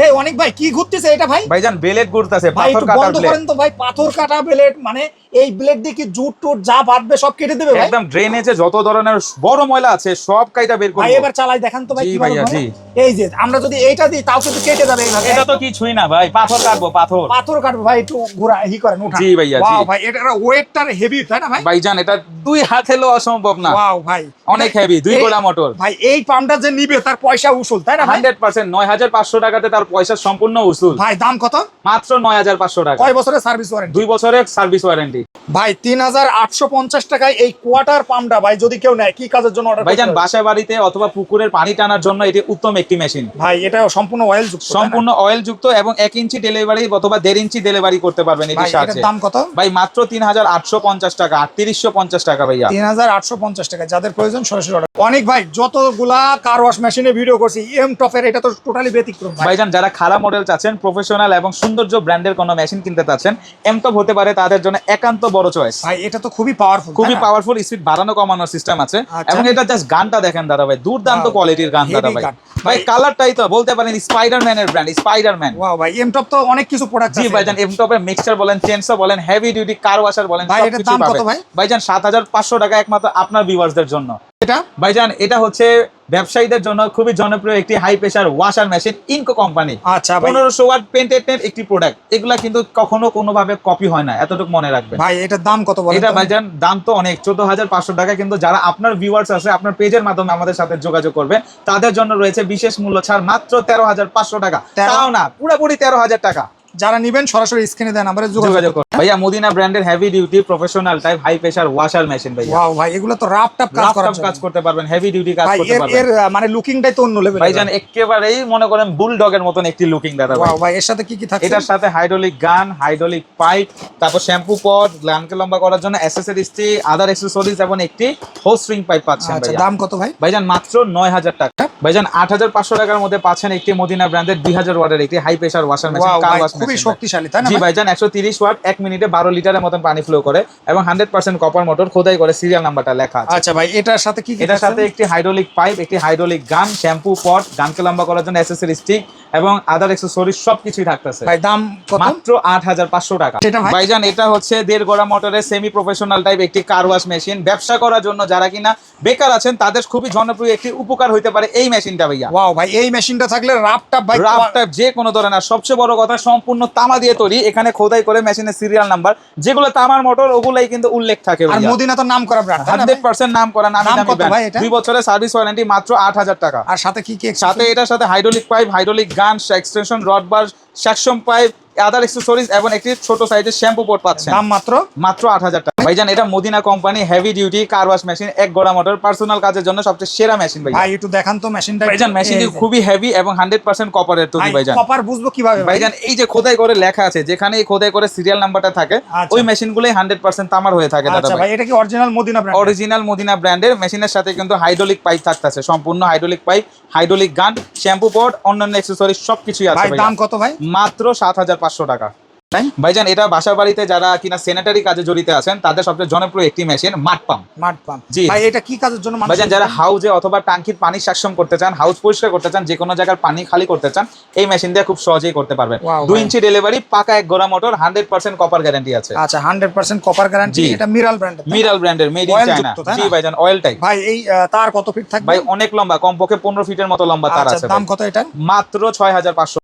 এই অনেক ভাই কি ঘুরতেছে এটা ভাই? ভাইজান ব্লেড ঘুরতেছে, ভাই পাথর একটু কাটার বন্ধ ব্লেড। করেন তো ভাই, পাথর কাটা ব্লেড মানে এই ব্লেড দিয়ে কি জুট টুট যা বাঁধবে সব কেটে দেবে ভাই? একদম ড্রেনেজে যত ধরনের বড় ময়লা আছে সব কাইটা বের করব ভাই এবার চালাই দেখান তো ভাই জি কিভাবে ভাইয়া, ঘোরে? জি। এই যে আমরা যদি এইটা দিই তাও কিন্তু কেটে যাবে এইভাবে। এটা তো কিছুই না ভাই, পাথর কাটবো, পাথর। পাথর কাটবে ভাই, একটু ঘোরা হি করেন উঠা। জি ভাইয়া, জি। ওয়াও ভাই এটার ওয়েটটা হেভি তাই না ভাই? ভাইজান এটা 2 হাতে লো অসম্ভব না। ওয়াও ভাই অনেক হেভি, 2 গোলা মোটর। ভাই এই পাম্পটা যে নিবে তার পয়সা উসুল তাই না ভাই? 100% 9500 টাকাতে তার পয়সা সম্পূর্ণ উসুল। ভাই দাম কত? মাত্র 9500 টাকা। কয় বছরের সার্ভিস ওয়ারেন্টি? 2 বছরের সার্ভিস ওয়ারেন্টি। ভাই 3850 টাকায় এই কোয়ার্টার পাম্পটা ভাই যদি কেউ নেয় কি কাজের জন্য অর্ডার? ভাইজান বাসা বাড়িতে অথবা পুকুরের পানি টানার জন্য এটি উত্তম একটি মেশিন। ভাই এটা সম্পূর্ণ অয়েল যুক্ত, সম্পূর্ণ অয়েল যুক্ত এবং 1 ইঞ্চি ডেলিভারি অথবা 1.5 ইঞ্চি ডেলিভারি করতে পারবেন ভাই এটির এটার সাথে। দাম কত? ভাই মাত্র 3850 টাকা, 3850 টাকা ভাইয়া। 3850 টাকা। যাদের প্রয়োজন সরাসরি অর্ডার। অনেক ভাই যতগুলা কার ওয়াশ মেশিনে ভিডিও করছি এম টপের এটা তো টোটালি ব্যতিক্রম ভাই। ভাইজান যারা খারাপ মডেল চাচ্ছেন, প্রফেশনাল এবং সৌন্দর্য ব্র্যান্ডের কোনো মেশিন কিনতে চাচ্ছেন, এমটপ হতে পারে তাদের জন্য একান্ত বড় চয়েস। ভাই এটা তো খুবই পাওয়ারফুল, খুবই পাওয়ারফুল, স্পিড বাড়ানো কমানোর সিস্টেম আছে। আচ্ছা। এবং এটা জাস্ট গানটা দেখেন দাদা ভাই, দুর্দান্ত Wow, কোয়ালিটির গান দাদা heavy ভাই। গান। ভাই ভাই- কালারটাই তো বলতে পারেন স্পাইডারম্যানের ব্র্যান্ড, স্পাইডারম্যান। ওয়াও ভাই এম টপ তো অনেক কিছু প্রোডাক্ট জি আছে। ভাইজান, এমটপের মিক্সচার বলেন, চেনসো বলেন, হেভি ডিউটি কার ওয়াশার বলেন, ভাই, এটার সবকিছু দাম কত পাবেন ভাই? ভাইজান 7500 টাকা একমাত্র আপনার ভিউয়ার্সদের জন্য। এটা ভাইজান এটা হচ্ছে ব্যবসায়ীদের জন্য খুবই জনপ্রিয় একটি high pressure washer machine, ইনকো company. আচ্ছা ভাই 1500 ওয়াট পেটেন্টেড একটি প্রোডাক্ট। এগুলা কিন্তু কখনো কোনোভাবে কপি হয় না, এতটুকু মনে রাখবেন। ভাই এটার দাম কত বলেন এটা তো? ভাইজান দাম তো অনেক, 14500 টাকা। কিন্তু যারা আপনার ভিউয়ার্স আছে, আপনার পেজের মাধ্যমে আমাদের সাথে যোগাযোগ করবে, তাদের জন্য রয়েছে বিশেষ মূল্য ছাড় মাত্র 13500 টাকা। তাও না, পুরোপুরি 13000 টাকা। যারা নেবেন সরাসরি স্ক্রিনে দেন নাম্বারে যোগাযোগ যোগাযোগ করুন। করুন ভাইয়া। মদিনা ব্র্যান্ডের heavy duty professional type high pressure washer machine ভাইয়া। ওয়াও ভাই এগুলো তো রাফ টাপ কাজ করার কাজ করতে পারবেন, হেভি ডিউটি কাজ ভাই করতে এর পারবেন এর মানে লুকিংটাই তো অন্য লেভেল ভাইজান। একেবারেই মনে করেন বুলডগের মতন একটি লুকিং দাদা ভাই। ওয়াও ভাই এর সাথে কি কি থাকছে? এটার সাথে হাইড্রোলিক গান, হাইড্রোলিক পাইপ, তারপর শ্যাম্পু পট, গানকে লম্বা করার জন্য অ্যাক্সেসরিজ, আদার অ্যাক্সেসরিজ এবং একটি হোস স্ট্রিং পাইপ পাচ্ছেন আচ্ছা ভাইয়া। দাম কত ভাই? ভাইজান মাত্র 9000 টাকা। ভাইজান 8500 টাকার মধ্যে পাচ্ছেন একটি মদিনা ব্র্যান্ডের 2000 ওয়াটের একটি high pressure washer machine, wow car ভাই ওয়াশ খুবই মেশিন। শক্তিশালী তাই না জি ভাই? ভাইজান 130 ওয়াট, 1 মিনিটে 12 লিটারের মতন পানি ফ্লো করে এবং 100% কপার মোটর, খোদাই করে সিরিয়াল নাম্বারটা লেখা আছে। আচ্ছা ভাই এটার সাথে কি কি এটার থাকছে? সাথে একটি হাইড্রোলিক পাইপ, একটি হাইড্রোলিক গান, শ্যাম্পু পট, গানকে লম্বা করার জন্য অ্যাক্সেসরি স্টিক এবং আদার অ্যাক্সেসরিজ সবকিছুই থাকতেছে। ভাই দাম কত? মাত্র 8500 টাকা। সেটা ভাই? ভাইজান এটা হচ্ছে 1.5 গোড়া মোটরের সেমি প্রফেশনাল টাইপ একটি কার ওয়াশ মেশিন। ব্যবসা করার জন্য যারা কিনা বেকার আছেন তাদের খুবই জনপ্রিয় একটি উপকার হইতে পারে এই মেশিনটা ভাইয়া। ওয়াও ভাই এই মেশিনটা থাকলে রাফ টাপ ভাই রাফ টাইপ যে কোনো ধরনের। আর সবচেয়ে বড় কথা, সম্পূর্ণ তামা দিয়ে তৈরি। এখানে খোদাই করে মেশিনের সিরিয়াল নাম্বার, যেগুলো তামার মোটর ওগুলাই কিন্তু উল্লেখ থাকে আর ভাইয়া। মদিনা তো নাম করা ব্র্যান্ড 100% নাম করা, নামি দাম দামি কত ভাই এটা? 2 বছরের সার্ভিস ওয়ারেন্টি, মাত্র 8000 টাকা। আর সাথে কি কি সাথে এটার সাথে হাইড্রোলিক পাইপ, হাইড্রোলিক গান, এক্সটেনশন রড বার, সেকশন পাইপ, আদার অ্যাক্সেসরিজ এবং একটি ছোট সাইজের শ্যাম্পু পট পাচ্ছেন। দাম মাত্র মাত্র 8000 টাকা। ভাইজান এটা Madina company heavy duty car wash machine, 1 গোড়া মোটর, পার্সোনাল কাজের জন্য সবচেয়ে সেরা মেশিন ভাইয়া। ভাই একটু দেখান তো মেশিনটা। ভাইজান মেশিনটি খুবই হেভি এবং 100% কপারের তৈরি ভাইজান। কপার বুঝবো কিভাবে ভাই? ভাইজান এই যে খোদাই করে লেখা আছে, যেখানে এই খোদাই করে সিরিয়াল নাম্বারটা থাকে, আচ্ছা। ওই মেশিনগুলোই 100% তামার হয়ে থাকে দাদা আচ্ছা ভাই। ভাই এটা কি original Madina brand? Original Madina ব্র্যান্ডের মেশিনের সাথে কিন্তু হাইড্রোলিক পাইপ থাকতেছে, সম্পূর্ণ hydraulic pipe, hydraulic gun, shampoo pot, অন্যান্য অ্যাক্সেসরিজ সবকিছুই আছে ভাই ভাইয়া। দাম কত ভাই? মাত্র 7500 টাকা। তাই? ভাইজান এটা বাসা বাড়িতে যারা কিনা স্যানিটারি কাজে জড়িত আছেন তাদের সবচেয়ে জনপ্রিয় একটি মেশিন, মাড পাম্প। মাড পাম্প। জি। ভাই এটা কি কাজের জন্য মানুষ? ভাইজান যারা হাউজে অথবা টাঙ্কির পানি সাকশন করতে চান, হাউস পরিষ্কার করতে চান, যে কোনো জায়গার পানি খালি করতে চান, এই মেশিন দিয়ে খুব সহজেই করতে পারবেন। Wow, 2 ভাই। ইঞ্চি ডেলিভারি, পাকা 1 গোড়া মোটর, 100% কপার গ্যারান্টি আছে। আচ্ছা 100% কপার গ্যারান্টি। জি। এটা মিরাল ব্র্যান্ডের। মিরাল ব্র্যান্ডের, মেড ইন Oil চায়না। যুক্ত, তাই না? জি ভাইজান, অয়েল টাইপ। ভাই এই তার কত ফিট থাকবে? ভাই অনেক লম্বা, কমপক্ষে 15 ফিটের মতো লম্বা তার আচ্ছা আছে দাম ভাই। কত এটা? মাত্র 6500